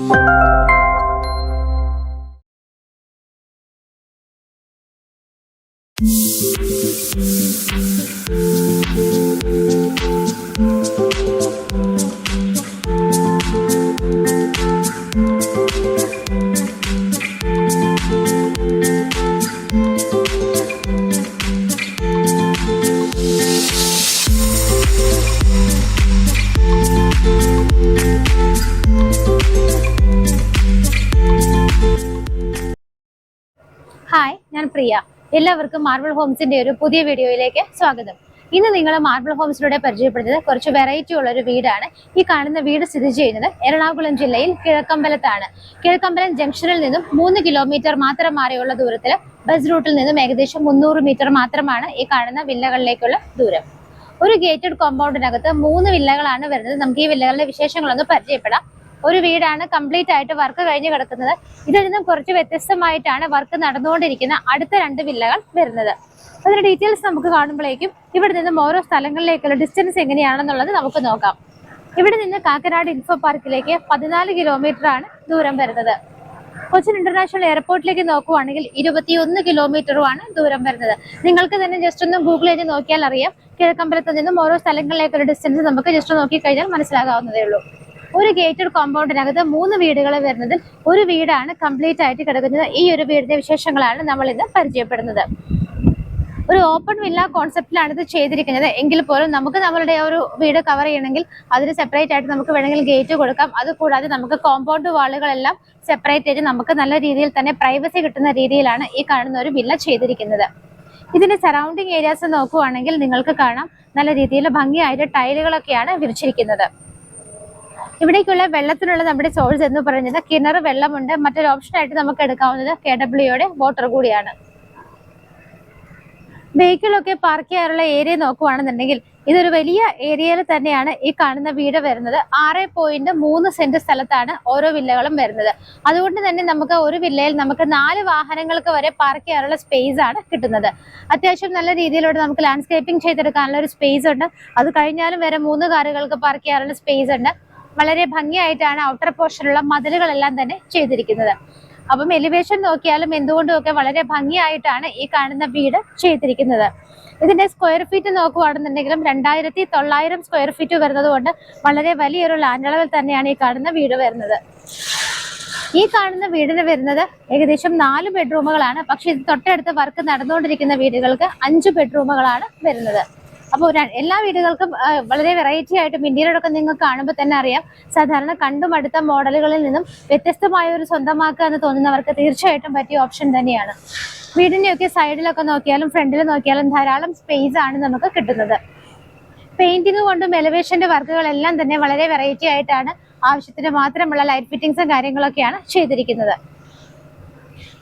Hi, ഞാൻ പ്രിയ. എല്ലാവർക്കും marble ഹോംസിന്റെ ഒരു പുതിയ വീഡിയോയിലേക്ക് സ്വാഗതം. ഇന്ന് നിങ്ങൾ മാർബിൾ ഹോംസിലൂടെ പരിചയപ്പെടുന്നത് കുറച്ച് വെറൈറ്റി ഉള്ള ഒരു വീടാണ്. ഈ കാണുന്ന വീട് സ്ഥിതി ചെയ്യുന്നത് എറണാകുളം ജില്ലയിൽ കിഴക്കമ്പലത്താണ്. കിഴക്കമ്പലം ജംഗ്ഷനിൽ നിന്നും 3 കിലോമീറ്റർ മാത്രം മാറിയുള്ള ദൂരത്തിൽ ബസ് റൂട്ടിൽ നിന്നും ഏകദേശം 300 മീറ്റർ മാത്രമാണ് ഈ കാണുന്ന വില്ലകളിലേക്കുള്ള ദൂരം. ഒരു ഗേറ്റഡ് കോമ്പൗണ്ടിനകത്ത് 3 വില്ലകളാണ് വരുന്നത്. നമുക്ക് ഈ വില്ലകളുടെ വിശേഷങ്ങളൊന്ന് പരിചയപ്പെടാം. ഒരു വീടാണ് കംപ്ലീറ്റ് ആയിട്ട് വർക്ക് കഴിഞ്ഞ് കിടക്കുന്നത്. ഇതിൽ നിന്നും കുറച്ച് വ്യത്യസ്തമായിട്ടാണ് വർക്ക് നടന്നുകൊണ്ടിരിക്കുന്ന അടുത്ത 2 വില്ലകൾ വരുന്നത്. അതിന്റെ ഡീറ്റെയിൽസ് നമുക്ക് കാണുമ്പോഴേക്കും ഇവിടെ നിന്നും ഓരോ സ്ഥലങ്ങളിലേക്കുള്ള ഡിസ്റ്റൻസ് എങ്ങനെയാണെന്നുള്ളത് നമുക്ക് നോക്കാം. ഇവിടെ നിന്ന് കാക്കനാട് ഇൻഫോ പാർക്കിലേക്ക് 14 കിലോമീറ്റർ ആണ് ദൂരം വരുന്നത്. കൊച്ചിൻ ഇന്റർനാഷണൽ എയർപോർട്ടിലേക്ക് നോക്കുവാണെങ്കിൽ 21 കിലോമീറ്ററുമാണ് ദൂരം വരുന്നത്. നിങ്ങൾക്ക് തന്നെ ജസ്റ്റ് ഒന്ന് ഗൂഗിൾ ചെയ്ത് നോക്കിയാൽ അറിയാം. കിഴക്കമ്പലത്ത് നിന്നും ഓരോ സ്ഥലങ്ങളിലേക്കുള്ള ഡിസ്റ്റൻസ് നമുക്ക് ജസ്റ്റ് നോക്കിക്കഴിഞ്ഞാൽ മനസ്സിലാകാവുന്നതേ ഉള്ളൂ. ഒരു ഗേറ്റഡ് കോമ്പൗണ്ടിനകത്ത് 3 വീടുകൾ വരുന്നതിൽ ഒരു വീടാണ് കംപ്ലീറ്റ് ആയിട്ട് കിടക്കുന്നത്. ഈ ഒരു വീടിന്റെ വിശേഷങ്ങളാണ് നമ്മൾ ഇന്ന് പരിചയപ്പെടുന്നത്. ഒരു ഓപ്പൺ വില്ല കോൺസെപ്റ്റിലാണ് ഇത് ചെയ്തിരിക്കുന്നത്. എങ്കിൽ പോലും നമുക്ക് നമ്മളുടെ ഒരു വീട് കവർ ചെയ്യണമെങ്കിൽ അതിന് സെപ്പറേറ്റ് ആയിട്ട് നമുക്ക് വേണമെങ്കിൽ ഗേറ്റ് കൊടുക്കാം. അതുകൂടാതെ നമുക്ക് കോമ്പൗണ്ട് വാളുകളെല്ലാം സെപ്പറേറ്റ് ചെയ്ത് നമുക്ക് നല്ല രീതിയിൽ തന്നെ പ്രൈവസി കിട്ടുന്ന രീതിയിലാണ് ഈ കാണുന്ന ഒരു വില്ല ചെയ്തിരിക്കുന്നത്. ഇതിന്റെ സറൗണ്ടിങ് ഏരിയാസ് നോക്കുവാണെങ്കിൽ നിങ്ങൾക്ക് കാണാം നല്ല രീതിയിൽ ഭംഗിയായിട്ട് ടൈലുകളൊക്കെയാണ് വിരിച്ചിരിക്കുന്നത്. ഇവിടേക്കുള്ള വെള്ളത്തിനുള്ള നമ്മുടെ സോഴ്സ് എന്ന് പറയുന്നത് കിണർ വെള്ളമുണ്ട്. മറ്റൊരു ഓപ്ഷൻ ആയിട്ട് നമുക്ക് എടുക്കാവുന്നത് KWയുടെ വാട്ടർ കൂടിയാണ്. വെഹിക്കിളൊക്കെ പാർക്ക് ചെയ്യാറുള്ള ഏരിയ നോക്കുവാണെന്നുണ്ടെങ്കിൽ ഇതൊരു വലിയ ഏരിയയിൽ തന്നെയാണ് ഈ കാണുന്ന വീട് വരുന്നത്. 6.3 സെന്റ് സ്ഥലത്താണ് ഓരോ വില്ലകളും വരുന്നത്. അതുകൊണ്ട് തന്നെ നമുക്ക് ഒരു വില്ലയിൽ നമുക്ക് 4 വാഹനങ്ങൾക്ക് വരെ പാർക്ക് ചെയ്യാനുള്ള സ്പേസ് ആണ് കിട്ടുന്നത്. അത്യാവശ്യം നല്ല രീതിയിലൂടെ നമുക്ക് ലാൻഡ്സ്കേപ്പിംഗ് ചെയ്തെടുക്കാനുള്ള ഒരു സ്പേസ് ഉണ്ട്. അത് കഴിഞ്ഞാലും വരെ 3 കാറുകൾക്ക് പാർക്ക് ചെയ്യാനുള്ള സ്പേസ് ഉണ്ട്. വളരെ ഭംഗിയായിട്ടാണ് ഔട്ടർ പോർഷനുള്ള മതിലുകളെല്ലാം തന്നെ ചെയ്തിരിക്കുന്നത്. അപ്പം എലിവേഷൻ നോക്കിയാലും എന്തുകൊണ്ടുമൊക്കെ വളരെ ഭംഗിയായിട്ടാണ് ഈ കാണുന്ന വീട് ചെയ്തിരിക്കുന്നത്. ഇതിന്റെ സ്ക്വയർ ഫീറ്റ് നോക്കുവാണെന്നുണ്ടെങ്കിലും 2900 സ്ക്വയർ ഫീറ്റ് വരുന്നത് കൊണ്ട് വളരെ വലിയൊരു ലാൻഡ് അളവിൽ തന്നെയാണ് ഈ കാണുന്ന വീട് വരുന്നത്. ഈ കാണുന്ന വീടിന് വരുന്നത് ഏകദേശം 4 ബെഡ്റൂമുകളാണ്. പക്ഷെ ഇത് തൊട്ടടുത്ത് വർക്ക് നടന്നുകൊണ്ടിരിക്കുന്ന വീടുകൾക്ക് 5 ബെഡ്റൂമുകളാണ് വരുന്നത്. അപ്പോൾ എല്ലാ വീടുകൾക്കും വളരെ വെറൈറ്റി ആയിട്ട് ഇന്റീരിയറൊക്കെ നിങ്ങൾക്ക് കാണുമ്പോൾ തന്നെ അറിയാം. സാധാരണ കണ്ടുമടുത്ത മോഡലുകളിൽ നിന്നും വ്യത്യസ്തമായ ഒരു സ്വന്തമാക്കുക എന്ന് തോന്നുന്നവർക്ക് തീർച്ചയായിട്ടും പറ്റിയ ഓപ്ഷൻ തന്നെയാണ്. വീടിന്റെയൊക്കെ സൈഡിലൊക്കെ നോക്കിയാലും ഫ്രണ്ടിൽ നോക്കിയാലും ധാരാളം സ്പേസ് ആണ് നമുക്ക് കിട്ടുന്നത്. പെയിന്റിങ് കൊണ്ടും എലിവേഷന്റെ വർക്കുകളെല്ലാം തന്നെ വളരെ വെറൈറ്റി ആയിട്ടാണ് ആവശ്യത്തിന് മാത്രമുള്ള ലൈറ്റ് ഫിറ്റിംഗ്സും കാര്യങ്ങളൊക്കെയാണ് ചെയ്തിരിക്കുന്നത്.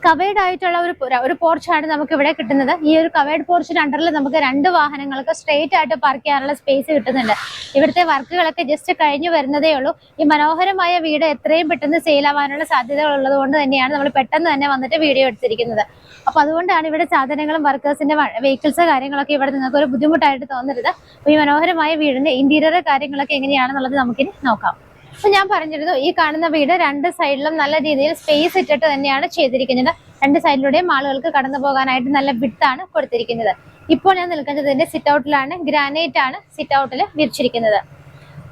കവേർഡ് ആയിട്ടുള്ള ഒരു പോർച്ചാണ് നമുക്ക് ഇവിടെ കിട്ടുന്നത്. ഈ ഒരു കവേർഡ് പോർച്ചിന് അണ്ടറിൽ നമുക്ക് 2 വാഹനങ്ങൾക്ക് സ്ട്രെയിറ്റ് ആയിട്ട് പാർക്ക് ചെയ്യാനുള്ള സ്പേസ് കിട്ടുന്നുണ്ട്. ഇവിടുത്തെ വർക്കുകളൊക്കെ ജസ്റ്റ് കഴിഞ്ഞു വരുന്നതേ ഉള്ളൂ. ഈ മനോഹരമായ വീട് എത്രയും പെട്ടെന്ന് സെയിൽ ആവാനുള്ള സാധ്യതകൾ ഉള്ളത് കൊണ്ട് തന്നെയാണ് നമ്മൾ പെട്ടെന്ന് തന്നെ വന്നിട്ട് വീഡിയോ എടുത്തിരിക്കുന്നത്. അപ്പൊ അതുകൊണ്ടാണ് ഇവിടെ സാധനങ്ങളും വർക്കേഴ്സിന്റെ വെഹിക്കിൾസ് കാര്യങ്ങളൊക്കെ ഇവിടെ നിങ്ങൾക്ക് ഒരു ബുദ്ധിമുട്ടായിട്ട് തോന്നരുത്. ഈ മനോഹരമായ വീടിന്റെ ഇന്റീരിയർ കാര്യങ്ങളൊക്കെ എങ്ങനെയാണെന്നുള്ളത് നമുക്കിനി നോക്കാം. അപ്പൊ ഞാൻ പറഞ്ഞിരുന്നു ഈ കാണുന്ന വീട് 2 സൈഡിലും നല്ല രീതിയിൽ സ്പേസ് ഇട്ടിട്ട് തന്നെയാണ് ചെയ്തിരിക്കുന്നത്. 2 സൈഡിലൂടെയും ആളുകൾക്ക് കടന്നു പോകാനായിട്ട് നല്ല വിട്ടാണ് കൊടുത്തിരിക്കുന്നത്. ഇപ്പോൾ ഞാൻ നിൽക്കുന്നത് ഇതിന്റെ സിറ്റ് ഔട്ടിലാണ്. ഗ്രാനൈറ്റ് ആണ് സിറ്റ് ഔട്ടിൽ വിരിച്ചിരിക്കുന്നത്.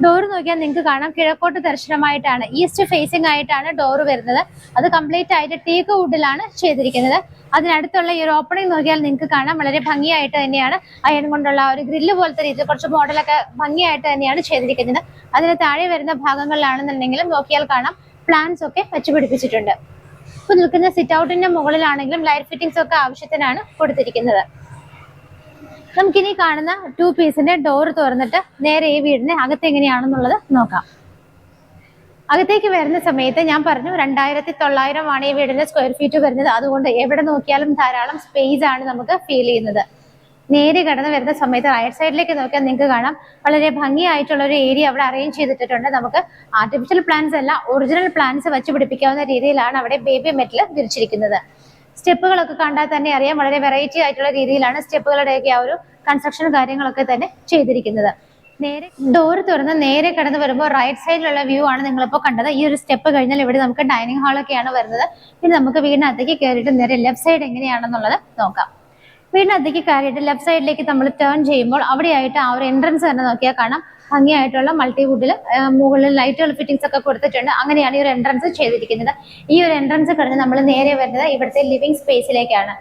ഡോർ നോക്കിയാൽ നിങ്ങൾക്ക് കാണാം കിഴക്കോട്ട് ദർശനമായിട്ടാണ്, ഈസ്റ്റ് ഫേസിംഗ് ആയിട്ടാണ് ഡോർ വരുന്നത്. അത് കംപ്ലീറ്റ് ആയിട്ട് ടീക്ക് വുഡിലാണ് ചെയ്തിരിക്കുന്നത്. അതിനടുത്തുള്ള ഈ ഒരു ഓപ്പണിംഗ് നോക്കിയാൽ നിങ്ങൾക്ക് കാണാം വളരെ ഭംഗിയായിട്ട് തന്നെയാണ് അയൺ കൊണ്ടുള്ള ഒരു ഗ്രില്ല് പോലത്തെ രീതിയിൽ കുറച്ച് മോഡലൊക്കെ ഭംഗിയായിട്ട് തന്നെയാണ് ചെയ്തിരിക്കുന്നത്. അതിന് താഴെ വരുന്ന ഭാഗങ്ങളിലാണെന്നുണ്ടെങ്കിലും നോക്കിയാൽ കാണാം പ്ലാന്റ്സ് ഒക്കെ വെച്ച് പിടിപ്പിച്ചിട്ടുണ്ട്. ഇപ്പൊ നിൽക്കുന്ന സിറ്റ് ഔട്ടിന്റെ മുകളിലാണെങ്കിലും ലൈറ്റ് ഫിറ്റിംഗ്സ് ഒക്കെ ആവശ്യത്തിനാണ് കൊടുത്തിരിക്കുന്നത്. നമുക്കിനി കാണുന്ന 2 പീസിന്റെ ഡോർ തുറന്നിട്ട് നേരെ ഈ വീടിന്റെ അകത്ത് എങ്ങനെയാണെന്നുള്ളത് നോക്കാം. അകത്തേക്ക് വരുന്ന സമയത്ത് ഞാൻ പറഞ്ഞു 2900 ആണ് ഈ വീടിന്റെ സ്ക്വയർ ഫീറ്റ് വരുന്നത്. അതുകൊണ്ട് എവിടെ നോക്കിയാലും ധാരാളം സ്പേസ് ആണ് നമുക്ക് ഫീൽ ചെയ്യുന്നത്. നേരെ കടന്ന് വരുന്ന സമയത്ത് റൈറ്റ് സൈഡിലേക്ക് നോക്കിയാൽ നിങ്ങൾക്ക് കാണാം വളരെ ഭംഗിയായിട്ടുള്ള ഒരു ഏരിയ അവിടെ അറേഞ്ച് ചെയ്തിട്ടുണ്ട്. നമുക്ക് ആർട്ടിഫിഷ്യൽ പ്ലാന്റ്സ് അല്ല ഒറിജിനൽ പ്ലാന്റ്സ് വെച്ച് പിടിപ്പിക്കാവുന്ന രീതിയിലാണ് അവിടെ ബേബി മെറ്റൽ വിരിച്ചിരിക്കുന്നത്. സ്റ്റെപ്പുകളൊക്കെ കണ്ടാൽ തന്നെ അറിയാം വളരെ വെറൈറ്റി ആയിട്ടുള്ള രീതിയിലാണ് സ്റ്റെപ്പുകളുടെയൊക്കെ ആ ഒരു കൺസ്ട്രക്ഷൻ കാര്യങ്ങളൊക്കെ തന്നെ ചെയ്തിരിക്കുന്നത്. നേരെ ഡോർ തുറന്ന് നേരെ കടന്ന് വരുമ്പോൾ റൈറ്റ് സൈഡിലുള്ള വ്യൂ ആണ് നിങ്ങളിപ്പോൾ കണ്ടത്. ഈ ഒരു സ്റ്റെപ്പ് കഴിഞ്ഞാൽ ഇവിടെ നമുക്ക് ഡൈനിങ് ഹാളൊക്കെയാണ് വരുന്നത്. ഇനി നമുക്ക് വീടിനകത്തേക്ക് കയറിയിട്ട് നേരെ ലെഫ്റ്റ് സൈഡ് എങ്ങനെയാണെന്നുള്ളത് നോക്കാം. വീടിനകത്തേക്ക് കയറിയിട്ട് ലെഫ്റ്റ് സൈഡിലേക്ക് നമ്മൾ ടേൺ ചെയ്യുമ്പോൾ അവിടെയായിട്ട് ആ ഒരു എൻട്രൻസ് തന്നെ നോക്കിയാൽ കാണാം. ഭംഗിയായിട്ടുള്ള മൾട്ടിവുഡിൽ മുകളിൽ ലൈറ്റുകൾ ഫിറ്റിംഗ്സ് ഒക്കെ കൊടുത്തിട്ടുണ്ട്. അങ്ങനെയാണ് ഈ ഒരു എൻട്രൻസ് ചെയ്തിരിക്കുന്നത്. ഈ ഒരു എൻട്രൻസ് കഴിഞ്ഞ് നമ്മൾ നേരെ വരുന്നത് ഇവിടുത്തെ ലിവിംഗ് സ്പേസിലേക്കാണ്.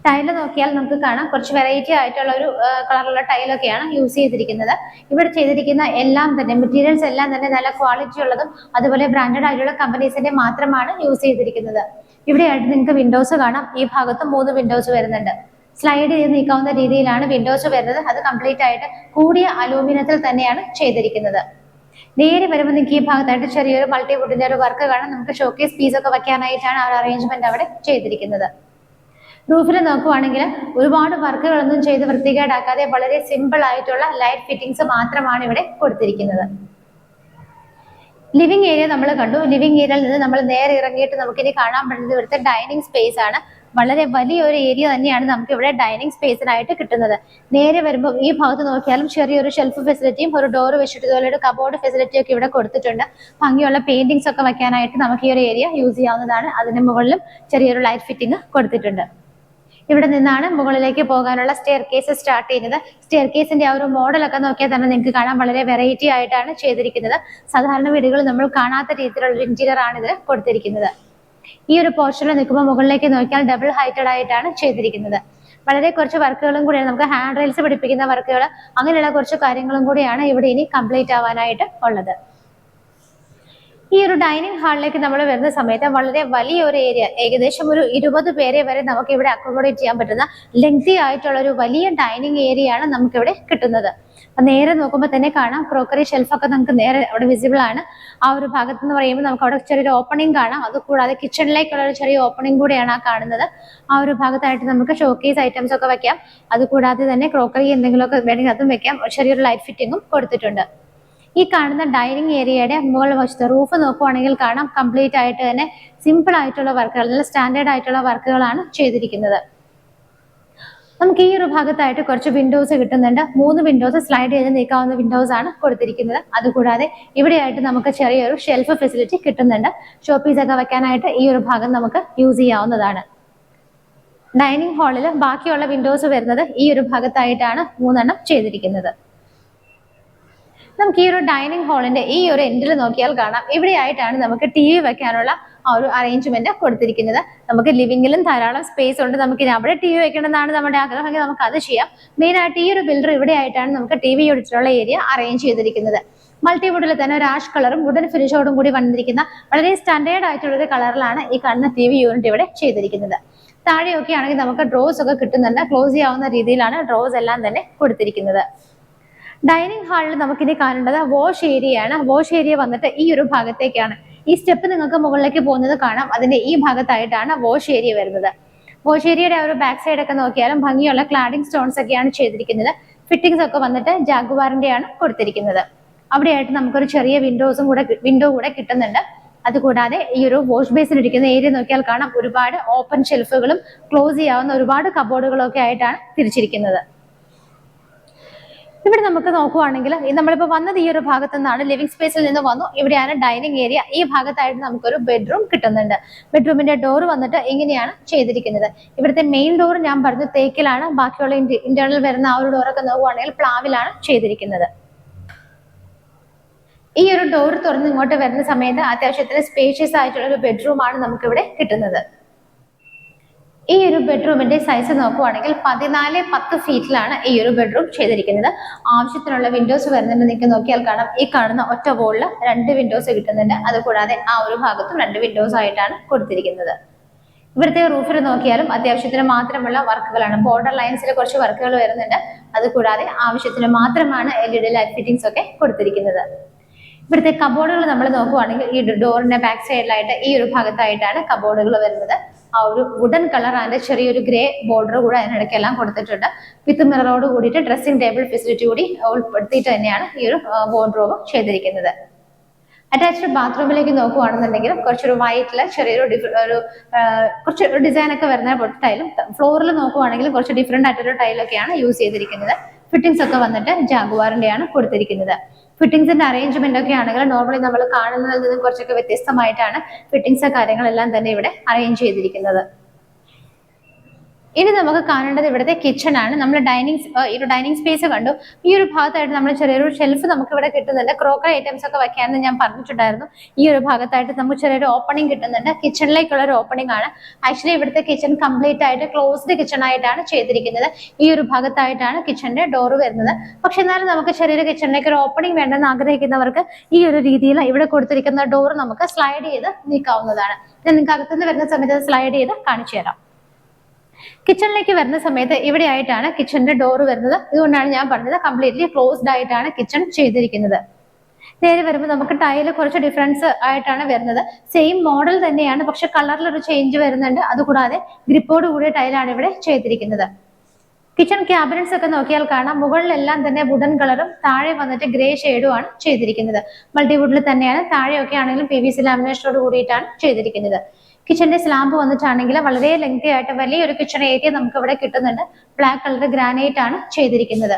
ടൈല് നോക്കിയാൽ നമുക്ക് കാണാം കുറച്ച് വെറൈറ്റി ആയിട്ടുള്ള ഒരു കളറുള്ള ടൈലൊക്കെയാണ് യൂസ് ചെയ്തിരിക്കുന്നത്. ഇവിടെ ചെയ്തിരിക്കുന്ന എല്ലാം തന്നെ മെറ്റീരിയൽസ് എല്ലാം തന്നെ നല്ല ക്വാളിറ്റി ഉള്ളതും അതുപോലെ ബ്രാൻഡഡ് ആയിട്ടുള്ള കമ്പനീസിന്റെ മാത്രമാണ് യൂസ് ചെയ്തിരിക്കുന്നത്. ഇവിടെയായിട്ട് നിങ്ങൾക്ക് വിൻഡോസ് കാണാം. ഈ ഭാഗത്ത് 3 വിൻഡോസ് വരുന്നുണ്ട്. സ്ലൈഡ് ചെയ്ത് നീക്കാവുന്ന രീതിയിലാണ് വിൻഡോസ് വരുന്നത്. അത് കംപ്ലീറ്റ് ആയിട്ട് കൂടിയ അലൂമിനിയത്തിൽ തന്നെയാണ് ചെയ്തിരിക്കുന്നത്. നേരെ വരുമ്പോൾ നിങ്ങൾക്ക് ഈ ഭാഗത്തായിട്ട് ചെറിയൊരു മൾട്ടിവുഡിന്റെ ഒരു വർക്ക് കാണാം. നമുക്ക് ഷോക്കേസ് പീസ് ഒക്കെ വെക്കാനായിട്ടാണ് ആ ഒരു അറേഞ്ച്മെന്റ് അവിടെ ചെയ്തിരിക്കുന്നത്. റൂഫിൽ നോക്കുവാണെങ്കിൽ ഒരുപാട് വർക്കുകളൊന്നും ചെയ്ത് വൃത്തികേടാക്കാതെ വളരെ സിമ്പിൾ ആയിട്ടുള്ള ലൈറ്റ് ഫിറ്റിംഗ്സ് മാത്രമാണ് ഇവിടെ കൊടുത്തിരിക്കുന്നത്. ലിവിംഗ് ഏരിയ നമ്മൾ കണ്ടു. ലിവിംഗ് ഏരിയയിൽ നിന്ന് നമ്മൾ നേരെ ഇറങ്ങിയിട്ട് നമുക്കിനി കാണാൻ പറ്റുന്നത് ഇവിടുത്തെ ഡൈനിങ് സ്പേസ് ആണ്. വളരെ വലിയൊരു ഏരിയ തന്നെയാണ് നമുക്ക് ഇവിടെ ഡൈനിങ് സ്പേസിനായിട്ട് കിട്ടുന്നത്. നേരെ വരുമ്പോൾ ഈ ഭാഗത്ത് നോക്കിയാലും ചെറിയൊരു ഷെൽഫ് ഫെസിലിറ്റിയും ഒരു ഡോർ വെച്ചിട്ട് ഇതുപോലെ ഒരു കബോർഡ് ഫെസിലിറ്റിയും ഒക്കെ ഇവിടെ കൊടുത്തിട്ടുണ്ട്. ഭംഗിയുള്ള പെയിന്റിങ്സ് ഒക്കെ വെക്കാനായിട്ട് നമുക്ക് ഈ ഒരു ഏരിയ യൂസ് ചെയ്യാവുന്നതാണ്. അതിന് മുകളിലും ചെറിയൊരു ലൈറ്റ് ഫിറ്റിംഗ് കൊടുത്തിട്ടുണ്ട്. ഇവിടെ നിന്നാണ് മുകളിലേക്ക് പോകാനുള്ള സ്റ്റെയർ കേസ് സ്റ്റാർട്ട് ചെയ്യുന്നത്. സ്റ്റെയർ കേസിന്റെ ആ ഒരു മോഡലൊക്കെ നോക്കിയാൽ തന്നെ നിങ്ങൾക്ക് കാണാൻ വളരെ വെറൈറ്റി ആയിട്ടാണ് ചെയ്തിരിക്കുന്നത്. സാധാരണ വീടുകൾ നമ്മൾ കാണാത്ത രീതിയിലുള്ള ഒരു ഇന്റീരിയർ ആണ് ഇതിൽ കൊടുത്തിരിക്കുന്നത്. ഈ ഒരു പോർഷനിൽ നിൽക്കുമ്പോൾ മുകളിലേക്ക് നോക്കിയാൽ ഡബിൾ ഹൈറ്റഡ് ആയിട്ടാണ് ചെയ്തിരിക്കുന്നത്. വളരെ കുറച്ച് വർക്കുകളും കൂടിയാണ്, നമുക്ക് ഹാൻഡ് റെയിൽസ് പിടിപ്പിക്കുന്ന വർക്കുകൾ അങ്ങനെയുള്ള കുറച്ച് കാര്യങ്ങളും കൂടിയാണ് ഇവിടെ ഇനി കംപ്ലീറ്റ് ആവാനായിട്ട് ഉള്ളത്. ഈ ഒരു ഡൈനിങ് ഹാളിലേക്ക് നമ്മൾ വരുന്ന സമയത്ത് വളരെ വലിയൊരു ഏരിയ, ഏകദേശം ഒരു 20 പേരെ വരെ നമുക്ക് ഇവിടെ അക്കോമഡേറ്റ് ചെയ്യാൻ പറ്റുന്ന ലെങ്തി ആയിട്ടുള്ള ഒരു വലിയ ഡൈനിങ് ഏരിയ ആണ് നമുക്ക് ഇവിടെ കിട്ടുന്നത്. നേരെ നോക്കുമ്പോൾ തന്നെ കാണാം ക്രോക്കറി ഷെൽഫൊക്കെ നമുക്ക് നേരെ അവിടെ വിസിബിൾ ആണ്. ആ ഒരു ഭാഗത്ത് എന്ന് പറയുമ്പോൾ നമുക്ക് അവിടെ ചെറിയൊരു ഓപ്പണിംഗ് കാണാം. അതുകൂടാതെ കിച്ചണിലേക്കുള്ള ഒരു ചെറിയ ഓപ്പണിംഗ് കൂടിയാണ് ആ കാണുന്നത്. ആ ഒരു ഭാഗത്തായിട്ട് നമുക്ക് ഷോക്കേസ് ഐറ്റംസ് ഒക്കെ വെക്കാം. അതുകൂടാതെ തന്നെ ക്രോക്കറി എന്തെങ്കിലുമൊക്കെ വേണമെങ്കിൽ അതും വെക്കാം. ചെറിയൊരു ലൈറ്റ് ഫിറ്റിംഗും കൊടുത്തിട്ടുണ്ട്. ഈ കാണുന്ന ഡൈനിങ് ഏരിയയുടെ മുകൾ വശത്ത് റൂഫ് നോക്കുവാണെങ്കിൽ കാണാം കംപ്ലീറ്റ് ആയിട്ട് തന്നെ സിമ്പിൾ ആയിട്ടുള്ള വർക്കുകൾ, നല്ല സ്റ്റാൻഡേർഡ് ആയിട്ടുള്ള വർക്കുകളാണ് ചെയ്തിരിക്കുന്നത്. നമുക്ക് ഈ ഒരു ഭാഗത്തായിട്ട് കുറച്ച് വിൻഡോസ് കിട്ടുന്നുണ്ട്. 3 വിൻഡോസ് സ്ലൈഡ് ചെയ്ത് നീക്കാവുന്ന വിൻഡോസ് ആണ് കൊടുത്തിരിക്കുന്നത്. അതുകൂടാതെ ഇവിടെയായിട്ട് നമുക്ക് ചെറിയൊരു ഷെൽഫ് ഫെസിലിറ്റി കിട്ടുന്നുണ്ട്. ഷോപ്പീസ് ഒക്കെ വെക്കാനായിട്ട് ഈ ഒരു ഭാഗം നമുക്ക് യൂസ് ചെയ്യാവുന്നതാണ്. ഡൈനിങ് ഹാളിൽ ബാക്കിയുള്ള വിൻഡോസ് വരുന്നത് ഈ ഒരു ഭാഗത്തായിട്ടാണ് 3 ചെയ്തിരിക്കുന്നത്. നമുക്ക് ഈ ഒരു ഡൈനിങ് ഹാളിന്റെ ഈ ഒരു എൻഡിൽ നോക്കിയാൽ കാണാം ഇവിടെ ആയിട്ടാണ് നമുക്ക് TV വെക്കാനുള്ള ആ ഒരു അറേഞ്ച്മെന്റ് കൊടുത്തിരിക്കുന്നത്. നമുക്ക് ലിവിംഗിലും ധാരാളം സ്പേസ് ഉണ്ട്. നമുക്ക് അവിടെ TV വെക്കണമെന്നാണ് നമ്മുടെ ആഗ്രഹമെങ്കിൽ നമുക്ക് അത് ചെയ്യാം. മെയിൻ ആയിട്ട് ഈ ഒരു ബിൽഡർ ഇവിടെ ആയിട്ടാണ് നമുക്ക് TV യൂണിറ്റിനുള്ള ഏരിയ അറേഞ്ച് ചെയ്തിരിക്കുന്നത്. മൾട്ടിവുഡിൽ തന്നെ ഒരു ആഷ് കളറും വുഡൻ ഫിനിഷോടും കൂടി വന്നിരിക്കുന്ന വളരെ സ്റ്റാൻഡേർഡ് ആയിട്ടുള്ള ഒരു കളറിലാണ് ഈ കാണുന്ന TV യൂണിറ്റ് ഇവിടെ ചെയ്തിരിക്കുന്നത്. താഴെയൊക്കെ ആണെങ്കിൽ നമുക്ക് ഡ്രോസ് ഒക്കെ കിട്ടുന്നുണ്ട്. ക്ലോസ് ചെയ്യാവുന്ന രീതിയിലാണ് ഡ്രോസ് എല്ലാം തന്നെ കൊടുത്തിരിക്കുന്നത്. ഡൈനിങ് ഹാളിൽ നമുക്കിനി കാണേണ്ടത് വാഷ് ഏരിയ ആണ്. വാഷ് ഏരിയ വന്നിട്ട് ഈ ഒരു ഭാഗത്തേക്കാണ്. ഈ സ്റ്റെപ്പ് നിങ്ങൾക്ക് മുകളിലേക്ക് പോകുന്നത് കാണാം. അതിന്റെ ഈ ഭാഗത്തായിട്ടാണ് വാഷ് ഏരിയ വരുന്നത്. വാഷ് ഏരിയയുടെ ഒരു ബാക്ക് സൈഡ് ഒക്കെ നോക്കിയാലും ഭംഗിയുള്ള ക്ലാഡിംഗ് സ്റ്റോൺസ് ഒക്കെയാണ് ചെയ്തിരിക്കുന്നത്. ഫിറ്റിംഗ്സ് ഒക്കെ വന്നിട്ട് ജാഗ്വാറിന്റെ ആണ് കൊടുത്തിരിക്കുന്നത്. അവിടെയായിട്ട് നമുക്കൊരു ചെറിയ വിൻഡോ കൂടെ കിട്ടുന്നുണ്ട്. അതുകൂടാതെ ഈ ഒരു വാഷ് ബേസിൽ ഇരിക്കുന്ന ഏരിയ നോക്കിയാൽ കാണാം ഒരുപാട് ഓപ്പൺ ഷെൽഫുകളും ക്ലോസ് ചെയ്യാവുന്ന ഒരുപാട് കബോർഡുകളും ഒക്കെ ആയിട്ടാണ് തിരിച്ചിരിക്കുന്നത്. ഇവിടെ നമുക്ക് നോക്കുവാണെങ്കിൽ നമ്മളിപ്പോൾ വന്നത് ഈ ഒരു ഭാഗത്തു നിന്നാണ്. ലിവിംഗ് സ്പേസിൽ നിന്ന് വന്നു. ഇവിടെയാണ് ഡൈനിങ് ഏരിയ. ഈ ഭാഗത്തായിട്ട് നമുക്കൊരു ബെഡ്റൂം കിട്ടുന്നുണ്ട്. ബെഡ്റൂമിന്റെ ഡോർ വന്നിട്ട് ഇങ്ങനെയാണ് ചെയ്തിരിക്കുന്നത്. ഇവിടുത്തെ മെയിൻ ഡോർ ഞാൻ പറഞ്ഞു തേക്കിലാണ്. ബാക്കിയുള്ള ഇന്റേണൽ വരുന്ന ആ ഒരു ഡോറൊക്കെ നോക്കുവാണെങ്കിൽ പ്ലാവിലാണ് ചെയ്തിരിക്കുന്നത്. ഈ ഒരു ഡോർ തുറന്ന് ഇങ്ങോട്ട് വരുന്ന സമയത്ത് അത്യാവശ്യത്തിന് സ്പേഷ്യസ് ആയിട്ടുള്ള ഒരു ബെഡ്റൂം ആണ് നമുക്ക് ഇവിടെ കിട്ടുന്നത്. ഈ ഒരു ബെഡ്റൂമിന്റെ സൈസ് നോക്കുവാണെങ്കിൽ 14-10 ഫീറ്റിലാണ് ഈ ഒരു ബെഡ്റൂം ചെയ്തിരിക്കുന്നത്. ആവശ്യത്തിനുള്ള വിൻഡോസ് വരുന്നുണ്ട്. നിങ്ങൾക്ക് നോക്കിയാൽ കാണാം ഈ കാണുന്ന ഒറ്റ വോളിൽ 2 വിൻഡോസ് കിട്ടുന്നുണ്ട്. അതുകൂടാതെ ആ ഒരു ഭാഗത്തും 2 വിൻഡോസ് ആയിട്ടാണ് കൊടുത്തിരിക്കുന്നത്. ഇവിടുത്തെ റൂഫിൽ നോക്കിയാലും അത്യാവശ്യത്തിന് മാത്രമുള്ള വർക്കുകളാണ്. ബോർഡർ ലൈൻസിൽ കുറച്ച് വർക്കുകൾ വരുന്നുണ്ട്. അതുകൂടാതെ ആവശ്യത്തിന് മാത്രമാണ് LED ലൈറ്റ് ഫിറ്റിംഗ്സ് ഒക്കെ കൊടുത്തിരിക്കുന്നത്. ഇവിടുത്തെ കബോർഡുകൾ നമ്മൾ നോക്കുവാണെങ്കിൽ ഈ ഡോറിന്റെ ബാക്ക് സൈഡിലായിട്ട് ഈ ഒരു ഭാഗത്തായിട്ടാണ് കബോർഡുകൾ വരുന്നത്. ആ ഒരു വുഡൻ കളർ ആൻഡ് ചെറിയൊരു ഗ്രേ ബോർഡർ കൂടെ അതിനിടയ്ക്കെല്ലാം കൊടുത്തിട്ടുണ്ട്. വിത്ത് മിററോട് കൂടിയിട്ട് ഡ്രസ്സിംഗ് ടേബിൾ ഫെസിലിറ്റി കൂടി ഉൾപ്പെടുത്തിയിട്ട് തന്നെയാണ് ഈ ഒരു വാർഡ്രോബ് ചെയ്തിരിക്കുന്നത്. അറ്റാച്ച്ഡ് ബാത്റൂമിലേക്ക് നോക്കുവാണെന്നുണ്ടെങ്കിലും കുറച്ചൊരു വൈറ്റില് ചെറിയൊരു കുറച്ച് ഡിസൈൻ ഒക്കെ വരുന്ന ടൈലും, ഫ്ലോറിൽ നോക്കുവാണെങ്കിലും കുറച്ച് ഡിഫറെന്റ് ആയിട്ടൊരു ടൈലൊക്കെയാണ് യൂസ് ചെയ്തിരിക്കുന്നത്. ഫിറ്റിംഗ്സ് ഒക്കെ വന്നിട്ട് ജാഗ്വാറിന്റെ ആണ് കൊടുത്തിരിക്കുന്നത്. ഫിറ്റിംഗ്സിന്റെ അറേഞ്ച്മെന്റ് ഒക്കെ ആണെങ്കിൽ നോർമലി നമ്മൾ കാണുന്നതിൽ നിന്നും കുറച്ചൊക്കെ വ്യത്യസ്തമായിട്ടാണ് ഫിറ്റിംഗ്സ് കാര്യങ്ങളെല്ലാം തന്നെ ഇവിടെ അറേഞ്ച് ചെയ്തിരിക്കുന്നത്. ഇനി നമുക്ക് കാണേണ്ടത് ഇവിടുത്തെ കിച്ചൺ ആണ്. നമ്മൾ ഡൈനിങ് സ്പേസ് കണ്ടു. ഈ ഒരു ഭാഗത്തായിട്ട് നമ്മൾ ചെറിയൊരു ഷെൽഫ് നമുക്ക് ഇവിടെ കിട്ടുന്നുണ്ട്. ക്രോക്കറി ഐറ്റംസ് ഒക്കെ വെക്കാമെന്ന് ഞാൻ പറഞ്ഞിട്ടുണ്ടായിരുന്നു. ഈ ഒരു ഭാഗത്തായിട്ട് നമുക്ക് ചെറിയൊരു ഓപ്പണിംഗ് കിട്ടുന്നുണ്ട്. കിച്ചണിലേക്കുള്ള ഒരു ഓപ്പണിംഗ് ആണ്. ആക്ച്വലി ഇവിടുത്തെ കിച്ചൺ കംപ്ലീറ്റ് ആയിട്ട് ക്ലോസ്ഡ് കിച്ചൺ ആയിട്ടാണ് ചെയ്തിരിക്കുന്നത്. ഈ ഒരു ഭാഗത്തായിട്ടാണ് കിച്ചണിന്റെ ഡോർ വരുന്നത്. പക്ഷെ എന്നാലും നമുക്ക് ചെറിയൊരു കിച്ചണിലേക്ക് ഒരു ഓപ്പണിംഗ് വേണ്ടെന്ന് ആഗ്രഹിക്കുന്നവർക്ക് ഈ ഒരു രീതിയിൽ ഇവിടെ കൊടുത്തിരിക്കുന്ന ഡോർ നമുക്ക് സ്ലൈഡ് ചെയ്ത് നീക്കാവുന്നതാണ്. ഞാൻ നിങ്ങൾക്ക് അകത്തുനിന്ന് വരുന്ന സമയത്ത് സ്ലൈഡ് ചെയ്ത് കാണിച്ചു തരാം. കിച്ചണിലേക്ക് വരുന്ന സമയത്ത് ഇവിടെ ആയിട്ടാണ് കിച്ചണിന്റെ ഡോർ വരുന്നത്. ഇതുകൊണ്ടാണ് ഞാൻ പറഞ്ഞത് കംപ്ലീറ്റ്ലി ക്ലോസ്ഡ് ആയിട്ടാണ് കിച്ചൺ ചെയ്തിരിക്കുന്നത്. നേരെ വരുമ്പോൾ നമുക്ക് ടൈല് കുറച്ച് ഡിഫറൻസ് ആയിട്ടാണ് വരുന്നത്. സെയിം മോഡൽ തന്നെയാണ്, പക്ഷെ കളറിൽ ഒരു ചേഞ്ച് വരുന്നുണ്ട്. അതുകൂടാതെ ഗ്രിപ്പോട് കൂടിയ ടൈലാണ് ഇവിടെ ചെയ്തിരിക്കുന്നത്. കിച്ചൺ ക്യാബിനറ്റ്സ് ഒക്കെ നോക്കിയാൽ കാണാം, മുകളിലെല്ലാം തന്നെ വുഡൻ കളറും താഴെ വന്നിട്ട് ഗ്രേ ഷെയ്ഡും ആണ് ചെയ്തിരിക്കുന്നത്. മൾട്ടിവുഡിൽ തന്നെയാണ്. താഴെയൊക്കെ ആണെങ്കിലും PVC ലാമിനേഷനോട് കൂടിയിട്ടാണ് ചെയ്തിരിക്കുന്നത്. കിച്ചന്റെ സ്ലാബ് വന്നിട്ടാണെങ്കിൽ വളരെ ലെങ്തി ആയിട്ട് വലിയൊരു കിച്ചൺ ഏരിയ നമുക്ക് ഇവിടെ കിട്ടുന്നുണ്ട്. ബ്ലാക്ക് കളർ ഗ്രാനൈറ്റ് ആണ് ചെയ്തിരിക്കുന്നത്.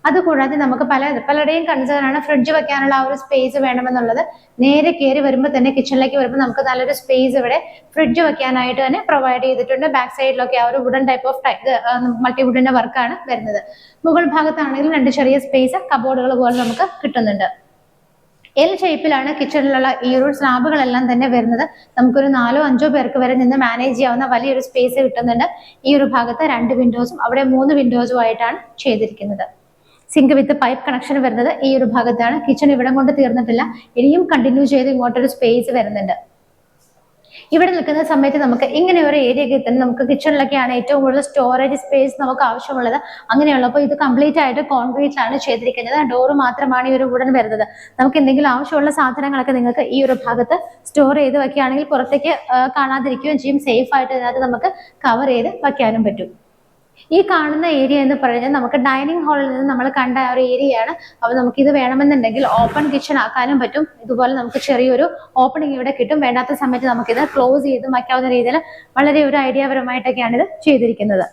അതുകൂടാതെ നമുക്ക് പലരുടെയും കൺസേൺ ആണ് ഫ്രിഡ്ജ് വെക്കാനുള്ള ആ ഒരു സ്പേസ് വേണമെന്നുള്ളത്. നേരെ കയറി വരുമ്പോൾ തന്നെ കിച്ചണിലേക്ക് വരുമ്പോൾ നമുക്ക് നല്ലൊരു സ്പേസ് ഇവിടെ ഫ്രിഡ്ജ് വെക്കാനായിട്ട് തന്നെ പ്രൊവൈഡ് ചെയ്തിട്ടുണ്ട്. ബാക്ക് സൈഡിലൊക്കെ ആ ഒരു വുഡൻ ടൈപ്പ് ഓഫ് മൾട്ടിവുഡിന്റെ വർക്കാണ് വരുന്നത്. മുകൾ ഭാഗത്താണെങ്കിലും രണ്ട് ചെറിയ സ്പേസ് കബോർഡുകൾ പോലെ നമുക്ക് കിട്ടുന്നുണ്ട്. എൽ ഷേപ്പിലാണ് കിച്ചണിലുള്ള ഈ ഒരു സ്ലാബുകളെല്ലാം തന്നെ വരുന്നത്. നമുക്കൊരു 4-5 പേർക്ക് വരെ നിന്ന് മാനേജ് ചെയ്യാവുന്ന വലിയൊരു സ്പേസ് കിട്ടുന്നുണ്ട്. ഈ ഒരു ഭാഗത്ത് 2 വിൻഡോസും അവിടെ 3 വിൻഡോസും ആയിട്ടാണ് ചെയ്തിരിക്കുന്നത്. സിങ്ക് വിത്ത് പൈപ്പ് കണക്ഷൻ വരുന്നത് ഈ ഒരു ഭാഗത്താണ്. കിച്ചൺ ഇവിടം കൊണ്ട് തീർന്നിട്ടില്ല, ഇനിയും കണ്ടിന്യൂ ചെയ്ത് ഇങ്ങോട്ടൊരു സ്പേസ് വരുന്നുണ്ട്. ഇവിടെ നിൽക്കുന്ന സമയത്ത് നമുക്ക് ഇങ്ങനെ ഒരു ഏരിയ കിട്ടുന്നത്. നമുക്ക് കിച്ചണിലൊക്കെയാണ് ഏറ്റവും കൂടുതൽ സ്റ്റോറേജ് സ്പേസ് നമുക്ക് ആവശ്യമുള്ളത്. അങ്ങനെയുള്ളപ്പോൾ ഇത് കംപ്ലീറ്റ് ആയിട്ട് കോൺക്രീറ്റിലാണ് ചെയ്തിരിക്കുന്നത്. ഡോറ് മാത്രമാണ് ഈ ഒരു വുഡൻ വരുന്നത്. നമുക്ക് എന്തെങ്കിലും ആവശ്യമുള്ള സാധനങ്ങളൊക്കെ നിങ്ങൾക്ക് ഈ ഒരു ഭാഗത്ത് സ്റ്റോർ ചെയ്ത് വെക്കുകയാണെങ്കിൽ പുറത്തേക്ക് കാണാതിരിക്കുകയും ചെയ്യും. സേഫ് ആയിട്ട് ഇതിനകത്ത് നമുക്ക് കവർ ചെയ്ത് വെക്കാനും പറ്റും. ഈ കാണുന്ന ഏരിയ എന്ന് പറഞ്ഞാൽ നമുക്ക് ഡൈനിങ് ഹാളിൽ നിന്ന് നമ്മൾ കണ്ട ഒരു ഏരിയയാണ്. അപ്പോൾ നമുക്ക് ഇത് വേണമെന്നുണ്ടെങ്കിൽ ഓപ്പൺ കിച്ചൺ ആക്കാനും പറ്റും. ഇതുപോലെ നമുക്ക് ചെറിയൊരു ഓപ്പണിംഗ് ഇവിടെ കിട്ടും. വേണ്ടാത്ത സമയത്ത് നമുക്കിത് ക്ലോസ് ചെയ്ത് വയ്ക്കാവുന്ന രീതിയിൽ വളരെ ഒരു ഐഡിയാപരമായിട്ടൊക്കെയാണ് ഇത് ചെയ്തിരിക്കുന്നത്.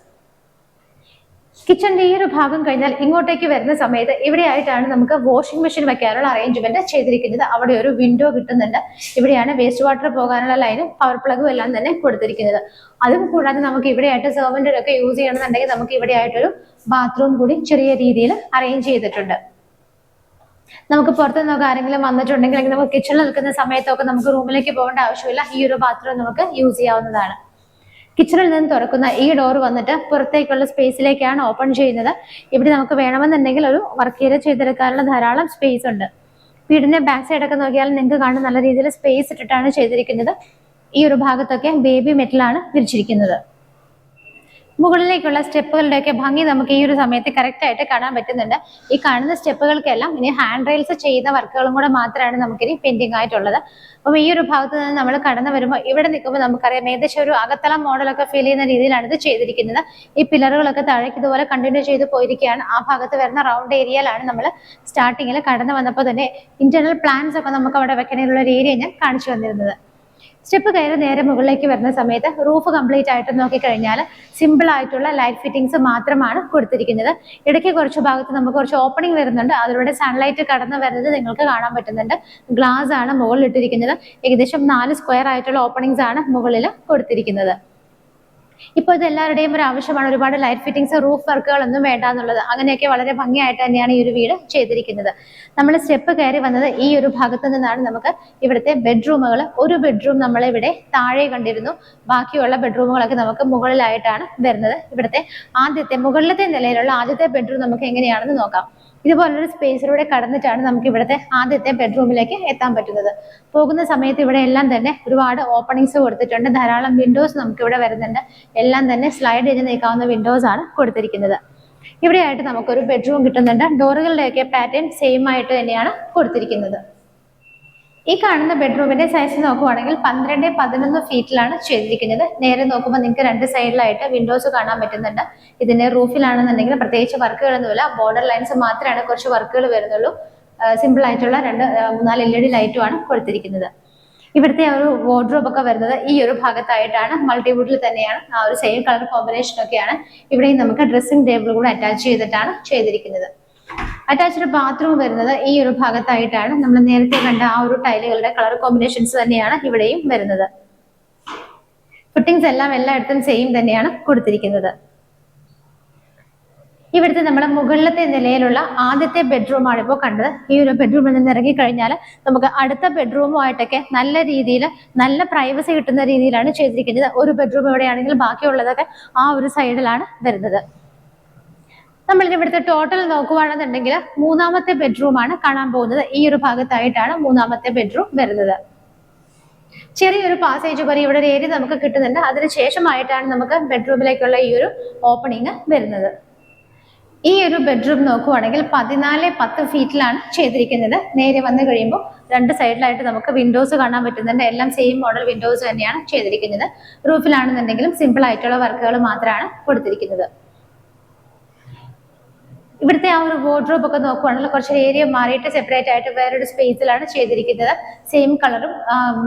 കിച്ചണിന്റെ ഈ ഒരു ഭാഗം കഴിഞ്ഞാൽ ഇങ്ങോട്ടേക്ക് വരുന്ന സമയത്ത് ഇവിടെ ആയിട്ടാണ് നമുക്ക് വാഷിംഗ് മെഷീൻ വെക്കാനുള്ള അറേഞ്ച്മെന്റ് ചെയ്തിരിക്കുന്നത്. അവിടെ ഒരു വിൻഡോ കിട്ടുന്നുണ്ട്. ഇവിടെയാണ് വേസ്റ്റ് വാട്ടർ പോകാനുള്ള ലൈനും പവർ പ്ലഗും എല്ലാം തന്നെ കൊടുത്തിരിക്കുന്നത്. അതും കൂടാതെ നമുക്ക് ഇവിടെ ആയിട്ട് സെർവന്റിനൊക്കെ യൂസ് ചെയ്യണമെന്നുണ്ടെങ്കിൽ നമുക്ക് ഇവിടെ ആയിട്ടൊരു ബാത്റൂം കൂടി ചെറിയ രീതിയിൽ അറേഞ്ച് ചെയ്തിട്ടുണ്ട്. നമുക്ക് പുറത്തുനിന്നൊക്കെ ആരെങ്കിലും വന്നിട്ടുണ്ടെങ്കിൽ അല്ലെങ്കിൽ നമുക്ക് കിച്ചണിൽ നിൽക്കുന്ന സമയത്തൊക്കെ നമുക്ക് റൂമിലേക്ക് പോകേണ്ട ആവശ്യമില്ല. ഈ ഒരു ബാത്റൂം നമുക്ക് യൂസ് ചെയ്യാവുന്നതാണ്. കിച്ചണിൽ നിന്ന് തുറക്കുന്ന ഈ ഡോർ വന്നിട്ട് പുറത്തേക്കുള്ള സ്പേസിലേക്കാണ് ഓപ്പൺ ചെയ്യുന്നത്. ഇവിടെ നമുക്ക് വേണമെന്നുണ്ടെങ്കിൽ ഒരു വർക്ക് ഏരിയ ചെയ്തെടുക്കാനുള്ള ധാരാളം സ്പേസ് ഉണ്ട്. വീടിന്റെ ബാക്ക് സൈഡൊക്കെ നോക്കിയാൽ നിങ്ങൾക്ക് കാണുന്ന നല്ല രീതിയിൽ സ്പേസ് ഇട്ടിട്ടാണ് ചെയ്തിരിക്കുന്നത്. ഈ ഒരു ഭാഗത്തൊക്കെ ബേബി മെറ്റലാണ് വിരിച്ചിരിക്കുന്നത്. മുകളിലേക്കുള്ള സ്റ്റെപ്പുകളുടെയൊക്കെ ഭംഗി നമുക്ക് ഈ ഒരു സമയത്ത് കറക്റ്റ് ആയിട്ട് കാണാൻ പറ്റുന്നുണ്ട്. ഈ കാണുന്ന സ്റ്റെപ്പുകൾക്കെല്ലാം ഇനി ഹാൻഡ് റെയിൽസ് ചെയ്യുന്ന വർക്കുകളും കൂടെ മാത്രമാണ് നമുക്കിനി പെൻഡിങ് ആയിട്ടുള്ളത്. അപ്പോൾ ഈ ഒരു ഭാഗത്ത് നിന്ന് നമ്മൾ കടന്നു വരുമ്പോൾ ഇവിടെ നിൽക്കുമ്പോൾ നമുക്കറിയാം ഏകദേശം ഒരു അകത്തളം മോഡലൊക്കെ ഫീൽ ചെയ്യുന്ന രീതിയിലാണ് ഇത് ചെയ്തിരിക്കുന്നത്. ഈ പില്ലറുകളൊക്കെ താഴേക്ക് ഇതുപോലെ കണ്ടിന്യൂ ചെയ്ത് പോയിരിക്കുകയാണ്. ആ ഭാഗത്ത് വരുന്ന റൗണ്ട് ഏരിയയിലാണ് നമ്മൾ സ്റ്റാർട്ടിങ്ങിൽ കടന്നു വന്നപ്പോൾ തന്നെ ഇന്റേണൽ പ്ലാൻസ് ഒക്കെ നമുക്ക് അവിടെ വെക്കാനുള്ള ഒരു ഏരിയ ഞാൻ കാണിച്ചു വന്നിരുന്നത്. സ്റ്റെപ്പ് കയറി നേരെ മുകളിലേക്ക് വരുന്ന സമയത്ത് റൂഫ് കംപ്ലീറ്റ് ആയിട്ട് നോക്കിക്കഴിഞ്ഞാൽ സിമ്പിൾ ആയിട്ടുള്ള ലൈറ്റ് ഫിറ്റിംഗ്സ് മാത്രമാണ് കൊടുത്തിരിക്കുന്നത്. ഇടയ്ക്ക് കുറച്ച് ഭാഗത്ത് നമുക്ക് കുറച്ച് ഓപ്പണിംഗ് വരുന്നുണ്ട്. അതിലൂടെ സൺലൈറ്റ് കടന്നു വരുന്നത് നിങ്ങൾക്ക് കാണാൻ പറ്റുന്നുണ്ട്. ഗ്ലാസ് ആണ് മുകളിൽ ഇട്ടിരിക്കുന്നത്. ഏകദേശം 4 സ്ക്വയർ ആയിട്ടുള്ള ഓപ്പണിംഗ്സ് ആണ് മുകളിൽ കൊടുത്തിരിക്കുന്നത്. ഇപ്പോൾ ഇത് എല്ലാവരുടെയും ഒരു ആവശ്യമാണ്. ഒരുപാട് ലൈറ്റ് ഫിറ്റിംഗ്സ് റൂഫ് വർക്കുകളൊന്നും വേണ്ട എന്നുള്ളത്. അങ്ങനെയൊക്കെ വളരെ ഭംഗിയായിട്ട് തന്നെയാണ് ഈ ഒരു വീട് ചെയ്തിരിക്കുന്നത്. നമ്മൾ സ്റ്റെപ്പ് കയറി വന്നത് ഈ ഒരു ഭാഗത്ത് നിന്നാണ്. നമുക്ക് ഇവിടുത്തെ ബെഡ്റൂമുകൾ, ഒരു ബെഡ്റൂം നമ്മളിവിടെ താഴെ കണ്ടിരുന്നു. ബാക്കിയുള്ള ബെഡ്റൂമുകളൊക്കെ നമുക്ക് മുകളിലായിട്ടാണ് വരുന്നത്. ഇവിടുത്തെ മുകളിലത്തെ നിലയിലുള്ള ആദ്യത്തെ ബെഡ്റൂം നമുക്ക് എങ്ങനെയാണെന്ന് നോക്കാം. ഇതുപോലൊരു സ്പേസിലൂടെ കടന്നിട്ടാണ് നമുക്ക് ഇവിടുത്തെ ആദ്യത്തെ ബെഡ്റൂമിലേക്ക് എത്താൻ പറ്റുന്നത്. പോകുന്ന സമയത്ത് ഇവിടെ എല്ലാം തന്നെ ഒരുപാട് ഓപ്പണിങ്സ് കൊടുത്തിട്ടുണ്ട്. ധാരാളം വിൻഡോസ് നമുക്ക് ഇവിടെ വരുന്നുണ്ട്. എല്ലാം തന്നെ സ്ലൈഡ് ചെയ്ത് നീക്കാവുന്ന വിൻഡോസ് ആണ് കൊടുത്തിരിക്കുന്നത്. ഇവിടെയായിട്ട് നമുക്കൊരു ബെഡ്റൂം കിട്ടുന്നുണ്ട്. ഡോറുകളുടെയൊക്കെ പാറ്റേൺ സെയിം ആയിട്ട് തന്നെയാണ് കൊടുത്തിരിക്കുന്നത്. ഈ കാണുന്ന ബെഡ്റൂമിന്റെ സൈസ് നോക്കുവാണെങ്കിൽ 12-11 ഫീറ്റിലാണ് ചെയ്തിരിക്കുന്നത്. നേരെ നോക്കുമ്പോൾ നിങ്ങൾക്ക് 2 സൈഡിലായിട്ട് വിൻഡോസ് കാണാൻ പറ്റുന്നുണ്ട്. ഇതിന്റെ റൂഫിലാണെന്നുണ്ടെങ്കിൽ പ്രത്യേകിച്ച് വർക്കുകളൊന്നുമില്ല. ബോർഡർ ലൈൻസ് മാത്രമാണ് കുറച്ച് വർക്കുകൾ വരുന്നുള്ളൂ. സിമ്പിൾ ആയിട്ടുള്ള 2-3 LED ലൈറ്റുമാണ് കൊടുത്തിരിക്കുന്നത്. ഇവിടുത്തെ ഒരു വാർഡ്രോബ് ഒക്കെ വരുന്നത് ഈ ഒരു ഭാഗത്തായിട്ടാണ്. മൾട്ടിവുഡിൽ തന്നെയാണ്. ആ ഒരു സെയിം കളർ കോമ്പിനേഷൻ ഒക്കെയാണ്. ഇവിടെയും നമുക്ക് ഡ്രസ്സിംഗ് ടേബിൾ കൂടെ അറ്റാച്ച് ചെയ്തിട്ടാണ് ചെയ്തിരിക്കുന്നത്. അറ്റാച്ച്ഡ് ബാത്റൂം വരുന്നത് ഈ ഒരു ഭാഗത്തായിട്ടാണ്. നമ്മൾ നേരത്തെ കണ്ട ആ ഒരു ടൈലുകളുടെ കളർ കോമ്പിനേഷൻസ് തന്നെയാണ് ഇവിടെയും വരുന്നത്. ഫിറ്റിംഗ്സ് എല്ലാം എല്ലായിടത്തും സെയിം തന്നെയാണ് കൊടുത്തിരിക്കുന്നത്. ഇവിടുത്തെ നമ്മുടെ മുകളിലത്തെ നിലയിലുള്ള ആദ്യത്തെ ബെഡ്റൂമാണ് ഇപ്പോൾ കണ്ടത്. ഈ ഒരു ബെഡ്റൂമിൽ നിന്ന് ഇറങ്ങി കഴിഞ്ഞാൽ നമുക്ക് അടുത്ത ബെഡ്റൂമുമായിട്ടൊക്കെ നല്ല രീതിയിൽ നല്ല പ്രൈവസി കിട്ടുന്ന രീതിയിലാണ് ചെയ്തിരിക്കുന്നത്. ഒരു ബെഡ്റൂം എവിടെയാണെങ്കിൽ ബാക്കിയുള്ളതൊക്കെ ആ ഒരു സൈഡിലാണ് വരുന്നത്. നമ്മൾ ഇവിടുത്തെ ടോട്ടൽ നോക്കുകയാണെന്നുണ്ടെങ്കിൽ മൂന്നാമത്തെ ബെഡ്റൂമാണ് കാണാൻ പോകുന്നത്. ഈ ഒരു ഭാഗത്തായിട്ടാണ് മൂന്നാമത്തെ ബെഡ്റൂം വരുന്നത്. ചെറിയൊരു പാസേജ് പോലെ ഇവിടെ ഒരു ഏരിയ നമുക്ക് കിട്ടുന്നുണ്ട്. അതിനുശേഷമായിട്ടാണ് നമുക്ക് ബെഡ്റൂമിലേക്കുള്ള ഈ ഒരു ഓപ്പണിങ് വരുന്നത്. ഈ ഒരു ബെഡ്റൂം നോക്കുവാണെങ്കിൽ 14-10 ഫീറ്റിലാണ് ചെയ്തിരിക്കുന്നത്. നേരെ വന്നു കഴിയുമ്പോൾ രണ്ട് സൈഡിലായിട്ട് നമുക്ക് വിൻഡോസ് കാണാൻ പറ്റുന്നുണ്ട്. എല്ലാം സെയിം മോഡൽ വിൻഡോസ് തന്നെയാണ് ചെയ്തിരിക്കുന്നത്. റൂഫിലാണെന്നുണ്ടെങ്കിലും സിമ്പിൾ ആയിട്ടുള്ള വർക്കുകൾ മാത്രമാണ് കൊടുത്തിരിക്കുന്നത്. ഇവിടുത്തെ ആ ഒരു വാർഡ്രോബ് ഒക്കെ നോക്കുവാണെങ്കിൽ കുറച്ച് ഏരിയ മാറിയിട്ട് സെപ്പറേറ്റ് ആയിട്ട് വേറൊരു സ്പേസിലാണ് ചെയ്തിരിക്കുന്നത്. സെയിം കളറും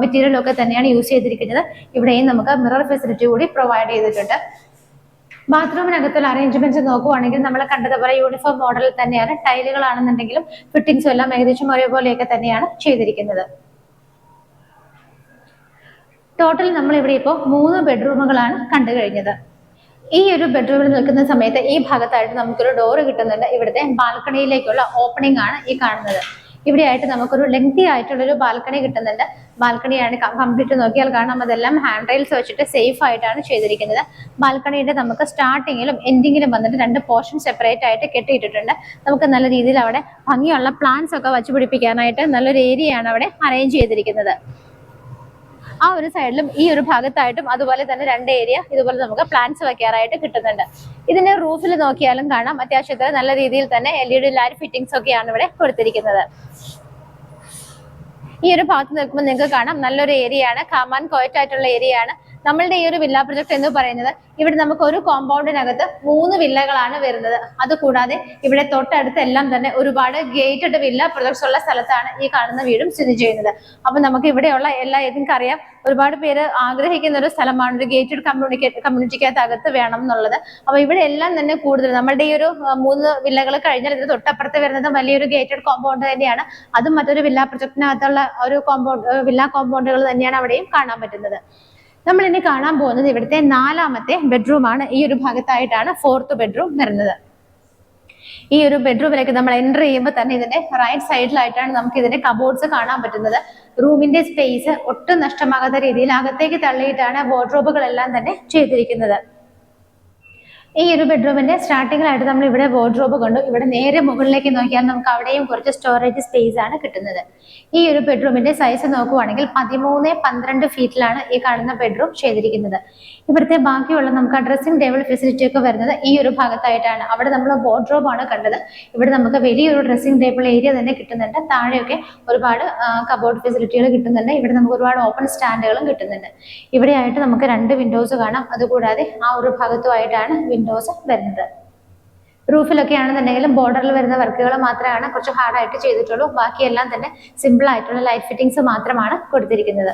മെറ്റീരിയലും ഒക്കെ തന്നെയാണ് യൂസ് ചെയ്തിരിക്കുന്നത്. ഇവിടെയും നമുക്ക് മിറർ ഫെസിലിറ്റി കൂടി പ്രൊവൈഡ് ചെയ്തിട്ടുണ്ട്. ബാത്റൂമിനകത്തുള്ള അറേഞ്ച്മെന്റ്സ് നോക്കുവാണെങ്കിൽ നമ്മൾ കണ്ടതുപോലെ യൂണിഫോം മോഡലിൽ തന്നെയാണ്. ടൈലുകളാണെന്നുണ്ടെങ്കിലും ഫിറ്റിംഗ്സും എല്ലാം ഏകദേശം ഒരേപോലെയൊക്കെ തന്നെയാണ് ചെയ്തിരിക്കുന്നത്. ടോട്ടൽ നമ്മൾ ഇവിടെ ഇപ്പോൾ 3 ബെഡ്റൂമുകളാണ് കണ്ടു കഴിഞ്ഞത്. ഈ ഒരു ബെഡ്റൂമിൽ നിൽക്കുന്ന സമയത്ത് ഈ ഭാഗത്തായിട്ട് നമുക്കൊരു ഡോറ് കിട്ടുന്നുണ്ട്. ഇവിടുത്തെ ബാൽക്കണിയിലേക്കുള്ള ഓപ്പണിംഗ് ആണ് ഈ കാണുന്നത്. ഇവിടെയായിട്ട് നമുക്കൊരു ലെങ്തി ആയിട്ടുള്ളൊരു ബാൽക്കണി കിട്ടുന്നുണ്ട്. ബാൽക്കണിയാണ് കംപ്ലീറ്റ് നോക്കിയാൽ കാണാം. അതെല്ലാം ഹാൻഡ് റെയിൽസ് വെച്ചിട്ട് സേഫ് ആയിട്ടാണ് ചെയ്തിരിക്കുന്നത്. ബാൽക്കണിയുടെ നമുക്ക് സ്റ്റാർട്ടിങ്ങിലും എൻഡിങ്ങിലും വന്നിട്ട് 2 പോർഷൻ സെപ്പറേറ്റ് ആയിട്ട് കെട്ടിയിട്ടിട്ടുണ്ട്. നമുക്ക് നല്ല രീതിയിൽ അവിടെ ഭംഗിയുള്ള പ്ലാന്റ്സ് ഒക്കെ വച്ച് പിടിപ്പിക്കാനായിട്ട് നല്ലൊരു ഏരിയയാണ് അവിടെ അറേഞ്ച് ചെയ്തിരിക്കുന്നത്. ആ ഒരു സൈഡിലും ഈ ഒരു ഭാഗത്തായിട്ടും അതുപോലെ തന്നെ 2 ഏരിയ ഇതുപോലെ നമുക്ക് പ്ലാന്റ്സ് വെക്കാനായിട്ട് കിട്ടുന്നുണ്ട്. ഇതിന്റെ റൂഫിൽ നോക്കിയാലും കാണാം അത്യാവശ്യത്തിന് നല്ല രീതിയിൽ തന്നെ LED ലൈറ്റ് ഫിറ്റിംഗ്സ് ഒക്കെയാണ് ഇവിടെ കൊടുത്തിരിക്കുന്നത്. ഈ ഒരു ഭാഗത്ത് നിൽക്കുമ്പോൾ നിങ്ങൾക്ക് കാണാം നല്ലൊരു ഏരിയയാണ്. കാം ആൻഡ് ക്വയറ്റ് ആയിട്ടുള്ള ഏരിയയാണ്. നമ്മളുടെ ഈ ഒരു വില്ല പ്രൊജക്ട് എന്ന് പറയുന്നത് ഇവിടെ നമുക്ക് ഒരു കോമ്പൗണ്ടിനകത്ത് 3 വില്ലകളാണ് വരുന്നത്. അതുകൂടാതെ ഇവിടെ തൊട്ടടുത്ത് എല്ലാം തന്നെ ഒരുപാട് ഗേറ്റഡ് വില്ല പ്രൊജക്ട്സ് ഉള്ള സ്ഥലത്താണ് ഈ കാണുന്ന വീടും സ്ഥിതി ചെയ്യുന്നത്. അപ്പൊ നമുക്ക് ഇവിടെയുള്ള നിങ്ങൾക്ക് അറിയാം ഒരുപാട് പേര് ആഗ്രഹിക്കുന്ന ഒരു സ്ഥലമാണ് ഒരു ഗേറ്റഡ് കമ്മ്യൂണിറ്റിക്കകത്ത് അകത്ത് വേണം എന്നുള്ളത്. അപ്പൊ ഇവിടെ എല്ലാം തന്നെ കൂടുതൽ നമ്മളുടെ ഈ ഒരു 3 വില്ലകൾ കഴിഞ്ഞാൽ ഇതിന് തൊട്ടപ്പുറത്ത് വരുന്നത് വലിയൊരു ഗേറ്റഡ് കോമ്പൗണ്ട് തന്നെയാണ്. അതും മറ്റൊരു വില്ല പ്രൊജക്ടിനകത്തുള്ള ഒരു വില്ല കോമ്പൗണ്ടുകൾ തന്നെയാണ് അവിടെയും കാണാൻ പറ്റുന്നത്. നമ്മൾ ഇനി കാണാൻ പോകുന്നത് ഇവിടുത്തെ 4ാമത്തെ ബെഡ്റൂം ആണ്. ഈ ഒരു ഭാഗത്തായിട്ടാണ് 4th ബെഡ്റൂം വരുന്നത്. ഈ ഒരു ബെഡ്റൂമിലേക്ക് നമ്മൾ എൻ്റർ ചെയ്യുമ്പോൾ തന്നെ ഇതിന്റെ റൈറ്റ് സൈഡിലായിട്ടാണ് നമുക്ക് ഇതിന്റെ കബോർഡ്സ് കാണാൻ പറ്റുന്നത്. റൂമിന്റെ സ്പേസ് ഒട്ടും നഷ്ടമാകാത്ത രീതിയിൽ അകത്തേക്ക് തള്ളിയിട്ടാണ് വാർഡ്രോബുകളെല്ലാം തന്നെ ചെയ്തിരിക്കുന്നത്. ഈ ഒരു ബെഡ്റൂമിന്റെ സ്റ്റാർട്ടിങ്ങിലായിട്ട് നമ്മൾ ഇവിടെ വാർഡ്രോബ് കണ്ടു. ഇവിടെ നേരെ മുകളിലേക്ക് നോക്കിയാൽ നമുക്ക് അവിടെയും കുറച്ച് സ്റ്റോറേജ് സ്പേസ് ആണ് കിട്ടുന്നത്. ഈ ഒരു ബെഡ്റൂമിന്റെ സൈസ് നോക്കുവാണെങ്കിൽ 13-12 ഫീറ്റിലാണ് ഈ കാണുന്ന ബെഡ്റൂം ചെയ്തിരിക്കുന്നത്. ഇവിടുത്തെ ബാക്കിയുള്ള നമുക്ക് ഡ്രസ്സിംഗ് ടേബിൾ ഫെസിലിറ്റി ഒക്കെ വരുന്നത് ഈ ഒരു ഭാഗത്തായിട്ടാണ്. അവിടെ നമ്മൾ വാർഡ്രോബ് ആണ് കണ്ടത്. ഇവിടെ നമുക്ക് വലിയൊരു ഡ്രസ്സിംഗ് ടേബിൾ ഏരിയ തന്നെ കിട്ടുന്നുണ്ട്. താഴെയൊക്കെ ഒരുപാട് കബോർഡ് ഫെസിലിറ്റികൾ കിട്ടുന്നുണ്ട്. ഇവിടെ നമുക്ക് ഒരുപാട് ഓപ്പൺ സ്റ്റാൻഡുകളും കിട്ടുന്നുണ്ട്. ഇവിടെയായിട്ട് നമുക്ക് 2 വിൻഡോസ് കാണാം. അതുകൂടാതെ ആ ഒരു ഭാഗത്തുമായിട്ടാണ് വിൻഡോസ് വരുന്നത്. റൂഫിലൊക്കെ ആണെന്നുണ്ടെങ്കിലും ബോർഡറിൽ വരുന്ന വർക്കുകൾ മാത്രമാണ് കുറച്ച് ഹാർഡായിട്ട് ചെയ്തിട്ടുള്ളൂ. ബാക്കിയെല്ലാം തന്നെ സിമ്പിൾ ആയിട്ടുള്ള ലൈറ്റ് ഫിറ്റിംഗ്സ് മാത്രമാണ് കൊടുത്തിരിക്കുന്നത്.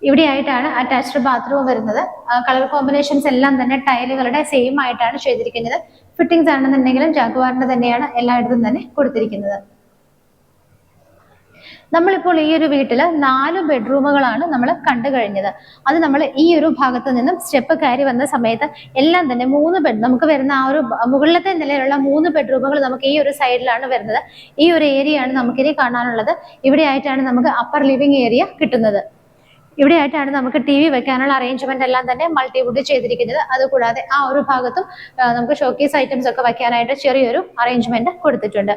ഇവിടെയായിട്ടാണ് അറ്റാച്ച്ഡ് ബാത്റൂം വരുന്നത്. കളർ കോമ്പിനേഷൻസ് എല്ലാം തന്നെ ടൈലുകളുടെ സെയിം ആയിട്ടാണ് ചെയ്തിരിക്കുന്നത്. ഫിറ്റിംഗ്സ് ആണെന്നുണ്ടെങ്കിലും ജാഗ്വാറിന്റെ തന്നെയാണ് എല്ലായിടത്തും തന്നെ കൊടുത്തിരിക്കുന്നത്. നമ്മളിപ്പോൾ ഈ ഒരു വീട്ടിൽ 4 ബെഡ്റൂമുകളാണ് നമ്മൾ കണ്ടു കഴിഞ്ഞത്. അത് നമ്മൾ ഈ ഒരു ഭാഗത്ത് നിന്നും സ്റ്റെപ്പ് കയറി വന്ന സമയത്ത് എല്ലാം തന്നെ 3 ബെഡ് നമുക്ക് വരുന്ന ആ ഒരു മുകളിലത്തെ നിലയിലുള്ള 3 ബെഡ്റൂമുകൾ നമുക്ക് ഈ ഒരു സൈഡിലാണ് വരുന്നത്. ഈ ഒരു ഏരിയ ആണ് നമുക്കിനി കാണാനുള്ളത്. ഇവിടെയായിട്ടാണ് നമുക്ക് അപ്പർ ലിവിംഗ് ഏരിയ കിട്ടുന്നത്. ഇവിടെയായിട്ടാണ് നമുക്ക് TV വെക്കാനുള്ള അറേഞ്ച്മെന്റ് എല്ലാം തന്നെ മൾട്ടിവുഡ് ചെയ്തിരിക്കുന്നത്. അതുകൂടാതെ ആ ഒരു ഭാഗത്തും നമുക്ക് ഷോക്കേസ് ഐറ്റംസ് ഒക്കെ വെക്കാനായിട്ട് ചെറിയൊരു അറേഞ്ച്മെന്റ് കൊടുത്തിട്ടുണ്ട്.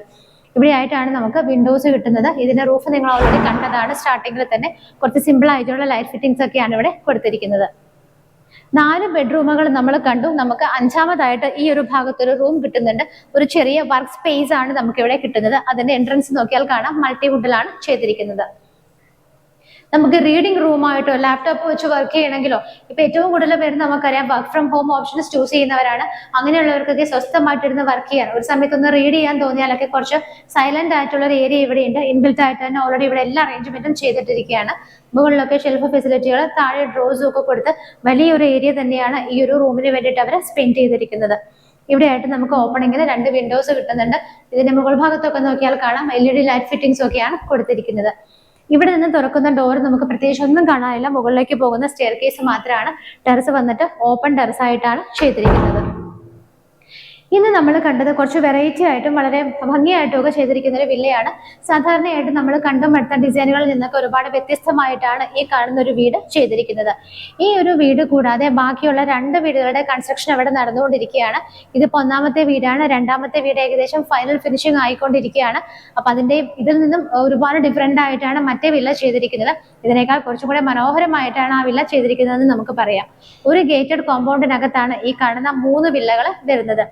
ഇവിടെയായിട്ടാണ് നമുക്ക് വിൻഡോസ് കിട്ടുന്നത്. ഇതിന്റെ റൂഫ് നിങ്ങൾ ഓൾറെഡി കണ്ടതാണ്. സ്റ്റാർട്ടിങ്ങിൽ തന്നെ കുറച്ച് സിമ്പിൾ ആയിട്ടുള്ള ലൈറ്റ് ഫിറ്റിംഗ്സ് ഒക്കെയാണ് ഇവിടെ കൊടുത്തിരിക്കുന്നത്. 4 ബെഡ്റൂമുകൾ നമ്മൾ കണ്ടു. നമുക്ക് 5ാമതായിട്ട് ഈ ഒരു ഭാഗത്തൊരു റൂം കിട്ടുന്നുണ്ട്. ഒരു ചെറിയ വർക്ക് സ്പേസ് ആണ് നമുക്ക് ഇവിടെ കിട്ടുന്നത്. അതിന്റെ എൻട്രൻസ് നോക്കിയാൽ കാണാം മൾട്ടിവുഡിലാണ് ചെയ്തിരിക്കുന്നത്. നമുക്ക് റീഡിംഗ് റൂമായിട്ടോ ലാപ്ടോപ്പ് വെച്ച് വർക്ക് ചെയ്യണമെങ്കിലോ ഇപ്പൊ ഏറ്റവും കൂടുതൽ പേര് നമുക്കറിയാം work from home options choose ചെയ്യുന്നവരാണ്. അങ്ങനെയുള്ളവർക്കൊക്കെ സ്വസ്ഥമായിട്ടിരുന്ന് വർക്ക് ചെയ്യാൻ, ഒരു സമയത്തൊന്ന് റീഡ് ചെയ്യാൻ തോന്നിയാലൊക്കെ കുറച്ച് സൈലന്റ് ആയിട്ടുള്ള ഒരു ഏരിയ ഇവിടെ ഉണ്ട്. ഇൻബിൽറ്റ് ആയിട്ട് തന്നെ ഓൾറെഡി ഇവിടെ എല്ലാ അറേഞ്ച്മെന്റും ചെയ്തിട്ടിരിക്കുകയാണ്. മുകളിലൊക്കെ ഷെൽഫ് ഫെസിലിറ്റികൾ, താഴെ ഡ്രോസും ഒക്കെ കൊടുത്ത് വലിയൊരു ഏരിയ തന്നെയാണ് ഈ ഒരു റൂമിന് വേണ്ടിയിട്ട് അവർ സ്പെൻഡ് ചെയ്തിരിക്കുന്നത്. ഇവിടെയായിട്ട് നമുക്ക് ഓപ്പണിങ്ങിന് 2 വിൻഡോസ് കിട്ടുന്നുണ്ട്. ഇതിന്റെ മുകൾ ഭാഗത്തൊക്കെ നോക്കിയാൽ കാണാം LED ലൈറ്റ് ഫിറ്റിംഗ്സ് ഒക്കെയാണ് കൊടുത്തിരിക്കുന്നത്. ഇവിടെ നിന്ന് തുറക്കുന്ന ഡോർ നമുക്ക് പ്രത്യേകിച്ച് ഒന്നും കാണാനില്ല. മുകളിലേക്ക് പോകുന്ന സ്റ്റെയർ കേസ് മാത്രമാണ്. ടെറസ് വന്നിട്ട് ഓപ്പൺ ടെറസ് ആയിട്ടാണ് ചെയ്തിരിക്കുന്നത്. ഇന്ന് നമ്മൾ കണ്ടത് കുറച്ച് വെറൈറ്റി ആയിട്ടും വളരെ ഭംഗിയായിട്ടും ഒക്കെ ചെയ്തിരിക്കുന്ന ഒരു വില്ലയാണ്. സാധാരണയായിട്ട് നമ്മൾ കണ്ടുമടുത്ത ഡിസൈനുകളിൽ നിന്നൊക്കെ ഒരുപാട് വ്യത്യസ്തമായിട്ടാണ് ഈ കാണുന്ന ഒരു വീട് ചെയ്തിരിക്കുന്നത്. ഈ ഒരു വീട് കൂടാതെ ബാക്കിയുള്ള 2 വീടുകളുടെ കൺസ്ട്രക്ഷൻ അവിടെ നടന്നുകൊണ്ടിരിക്കുകയാണ്. ഇതിപ്പോൾ 1ാമത്തെ വീടാണ്. 2ാമത്തെ വീട് ഏകദേശം ഫൈനൽ ഫിനിഷിംഗ് ആയിക്കൊണ്ടിരിക്കുകയാണ്. അപ്പൊ ഇതിൽ നിന്നും ഒരുപാട് ഡിഫറെന്റ് ആയിട്ടാണ് മറ്റേ വില്ല ചെയ്തിരിക്കുന്നത്. ഇതിനേക്കാൾ കുറച്ചും കൂടെ മനോഹരമായിട്ടാണ് ആ വില്ല ചെയ്തിരിക്കുന്നതെന്ന് നമുക്ക് പറയാം. ഒരു ഗേറ്റഡ് കോമ്പൗണ്ടിനകത്താണ് ഈ കാണുന്ന 3 വില്ലകൾ വരുന്നത്.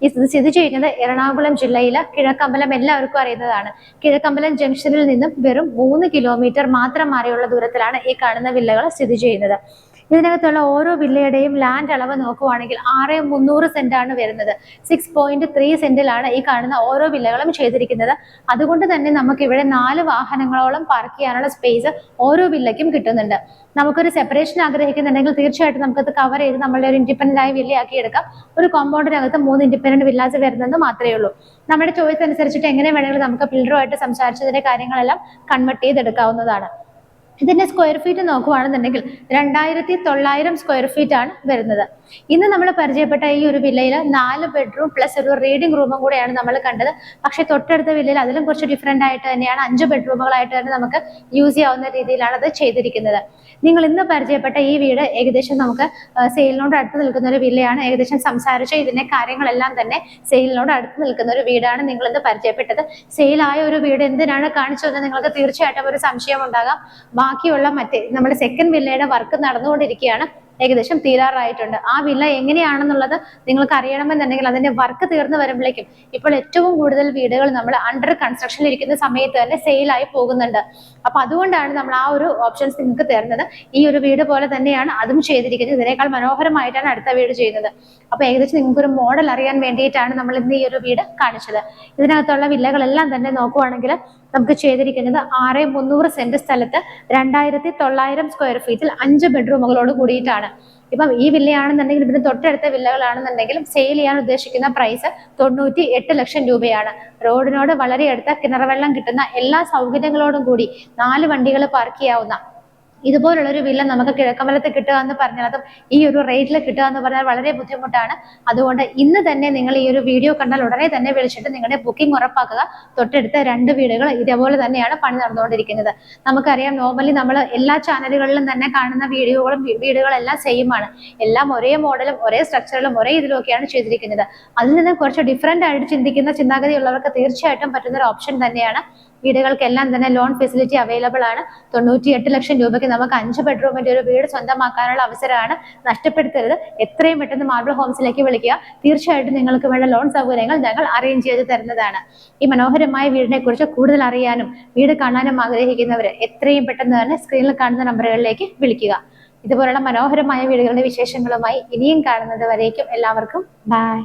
ഇത് സ്ഥിതി ചെയ്യുന്നത് എറണാകുളം ജില്ലയിലെ കിഴക്കമ്പലം. എല്ലാവർക്കും അറിയുന്നതാണ്. കിഴക്കമ്പലം ജംഗ്ഷനിൽ നിന്നും വെറും 3 കിലോമീറ്റർ മാത്രം മാറിയുള്ള ദൂരത്തിലാണ് ഈ കാണുന്ന വില്ലകൾ സ്ഥിതി ചെയ്യുന്നത്. ഇതിനകത്തുള്ള ഓരോ വില്ലയുടെയും ലാൻഡ് അളവ് നോക്കുവാണെങ്കിൽ 6,300 സെന്റാണ് വരുന്നത്. 6.3 സെന്റിലാണ് ഈ കാണുന്ന ഓരോ വില്ലകളും ചെയ്തിരിക്കുന്നത്. അതുകൊണ്ട് തന്നെ നമുക്ക് ഇവിടെ 4 വാഹനങ്ങളോളം പാർക്ക് ചെയ്യാനുള്ള സ്പേസ് ഓരോ വില്ലയ്ക്കും കിട്ടുന്നുണ്ട്. നമുക്കൊരു സെപ്പറേഷൻ ആഗ്രഹിക്കുന്നുണ്ടെങ്കിൽ തീർച്ചയായിട്ടും നമുക്കത് കവർ ചെയ്ത് നമ്മളുടെ ഒരു ഇൻഡിപെൻഡന്റ് ആയി വില്ലയാക്കി എടുക്കാം. ഒരു കോമ്പൗണ്ടിനകത്ത് 3 ഇൻഡിപെൻഡന്റ് വില്ലാസ് വരുന്നത് മാത്രമേ ഉള്ളൂ. നമ്മുടെ ചോയ്സ് അനുസരിച്ചിട്ട് എങ്ങനെ വേണമെങ്കിലും നമുക്ക് ബിൽഡറുമായിട്ട് സംസാരിച്ചതിന്റെ കാര്യങ്ങളെല്ലാം കൺവേർട്ട് ചെയ്തെടുക്കാവുന്നതാണ്. ഇതിന്റെ സ്ക്വയർ ഫീറ്റ് നോക്കുകയാണെന്നുണ്ടെങ്കിൽ 2,900 സ്ക്വയർ ഫീറ്റ് ആണ് വരുന്നത്. ഇന്ന് നമ്മൾ പരിചയപ്പെട്ട ഈ ഒരു വില്ലയിൽ 4 ബെഡ്റൂം പ്ലസ് ഒരു റീഡിംഗ് റൂമും കൂടെയാണ് നമ്മൾ കണ്ടത്. പക്ഷെ തൊട്ടടുത്ത വില്ലയിൽ അതിലും കുറച്ച് ഡിഫറെന്റ് ആയിട്ട് തന്നെയാണ് 5 ബെഡ്റൂമുകളായിട്ട് തന്നെ നമുക്ക് യൂസ് ചെയ്യാവുന്ന രീതിയിലാണ് അത് ചെയ്തിരിക്കുന്നത്. നിങ്ങൾ ഇന്ന് പരിചയപ്പെട്ട ഈ വീട് ഏകദേശം നമുക്ക് സെയിലിനോട് അടുത്ത് നിൽക്കുന്ന ഒരു വില്ലയാണ്. ഏകദേശം സംസാരിച്ച ഇതിന്റെ കാര്യങ്ങളെല്ലാം തന്നെ സെയിലിനോട് അടുത്ത് നിൽക്കുന്ന ഒരു വീടാണ് നിങ്ങൾ ഇന്ന് പരിചയപ്പെട്ടത്. സെയിലായ ഒരു വീട് എന്തിനാണ് കാണിച്ചതെന്ന് നിങ്ങൾക്ക് തീർച്ചയായിട്ടും ഒരു സംശയം ഉണ്ടാകാം. ബാക്കിയുള്ള നമ്മുടെ സെക്കൻഡ് വില്ലയുടെ വർക്ക് നടന്നുകൊണ്ടിരിക്കുകയാണ്. ഏകദേശം തീരാറായിട്ടുണ്ട്. ആ വില്ല എങ്ങനെയാണെന്നുള്ളത് നിങ്ങൾക്ക് അറിയണമെന്നുണ്ടെങ്കിൽ അതിന്റെ വർക്ക് തീർന്നു വരുമ്പോഴേക്കും ഇപ്പോൾ ഏറ്റവും കൂടുതൽ വീടുകൾ നമ്മൾ അണ്ടർ കൺസ്ട്രക്ഷനിൽ ഇരിക്കുന്ന സമയത്ത് തന്നെ സെയിലായി പോകുന്നുണ്ട്. അപ്പൊ അതുകൊണ്ടാണ് നമ്മൾ ആ ഒരു ഓപ്ഷൻസ് നിങ്ങൾക്ക് തരുന്നത്. ഈ ഒരു വീട് പോലെ തന്നെയാണ് അതും ചെയ്തിരിക്കുന്നത്. ഇതിനേക്കാൾ മനോഹരമായിട്ടാണ് അടുത്ത വീട് ചെയ്യുന്നത്. അപ്പൊ ഏകദേശം നിങ്ങൾക്ക് ഒരു മോഡൽ അറിയാൻ വേണ്ടിയിട്ടാണ് നമ്മൾ ഇന്ന് ഈ ഒരു വീട് കാണിച്ചത്. ഇതിനകത്തുള്ള വില്ലകളെല്ലാം തന്നെ നോക്കുവാണെങ്കിൽ നമുക്ക് ചെയ്തിരിക്കുന്നത് 6,300 സെന്റ് സ്ഥലത്ത് 2,900 സ്ക്വയർ ഫീറ്റിൽ 5 ബെഡ്റൂമുകളോട് കൂടിയിട്ടാണ്. ഇപ്പം ഈ വില്ലയാണെന്നുണ്ടെങ്കിൽ ഇതിന് തൊട്ടടുത്ത വില്ലകളാണെന്നുണ്ടെങ്കിലും സെയിൽ ചെയ്യാൻ ഉദ്ദേശിക്കുന്ന പ്രൈസ് 98 ലക്ഷം രൂപയാണ്. റോഡിനോട് വളരെ അടുത്ത കിണർവെള്ളം കിട്ടുന്ന എല്ലാ സൗകര്യങ്ങളോടും കൂടി 4 വണ്ടികൾ പാർക്ക് ചെയ്യാവുന്ന ഇതുപോലുള്ള ഒരു വില്ല നമുക്ക് കിഴക്കമ്പലത്ത് കിട്ടുക എന്ന് പറഞ്ഞാൽ, അതും ഈ ഒരു റേറ്റിൽ കിട്ടുക എന്ന് പറഞ്ഞാൽ വളരെ ബുദ്ധിമുട്ടാണ്. അതുകൊണ്ട് ഇന്ന് തന്നെ നിങ്ങൾ ഈ ഒരു വീഡിയോ കണ്ടാൽ ഉടനെ തന്നെ വിളിച്ചിട്ട് നിങ്ങളുടെ ബുക്കിംഗ് ഉറപ്പാക്കുക. തൊട്ടടുത്ത 2 വീടുകൾ ഇതേപോലെ തന്നെയാണ് പണി നടന്നുകൊണ്ടിരിക്കുന്നത്. നമുക്കറിയാം, നോർമലി നമ്മൾ എല്ലാ ചാനലുകളിലും തന്നെ കാണുന്ന വീടുകളെല്ലാം സെയിം ആണ്. എല്ലാം ഒരേ മോഡലും ഒരേ സ്ട്രക്ചറിലും ഒരേ ഇതിലൊക്കെയാണ് ചെയ്തിരിക്കുന്നത്. അതിൽ നിന്ന് കുറച്ച് ഡിഫറെന്റ് ആയിട്ട് ചിന്തിക്കുന്ന ചിന്താഗതിയുള്ളവർക്ക് തീർച്ചയായിട്ടും പറ്റുന്ന ഒരു ഓപ്ഷൻ തന്നെയാണ്. വീടുകൾക്കെല്ലാം തന്നെ ലോൺ ഫെസിലിറ്റി അവൈലബിൾ ആണ്. 98 ലക്ഷം രൂപയ്ക്ക് നമുക്ക് 5 ബെഡ്റൂമിന്റെ ഒരു വീട് സ്വന്തമാക്കാനുള്ള അവസരമാണ്. നഷ്ടപ്പെടുത്തരുത്. എത്രയും പെട്ടെന്ന് മാർബിൾ ഹോംസിലേക്ക് വിളിക്കുക. തീർച്ചയായിട്ടും നിങ്ങൾക്ക് വേണ്ട ലോൺ സൗകര്യങ്ങൾ ഞങ്ങൾ അറേഞ്ച് ചെയ്ത് തരുന്നതാണ്. ഈ മനോഹരമായ വീടിനെ കുറിച്ച് കൂടുതൽ അറിയാനും വീട് കാണാനും ആഗ്രഹിക്കുന്നവര് എത്രയും പെട്ടെന്ന് തന്നെ സ്ക്രീനിൽ കാണുന്ന നമ്പറുകളിലേക്ക് വിളിക്കുക. ഇതുപോലുള്ള മനോഹരമായ വീടുകളുടെ വിശേഷങ്ങളുമായി ഇനിയും കാണുന്നത് വരേക്കും എല്ലാവർക്കും ബൈ.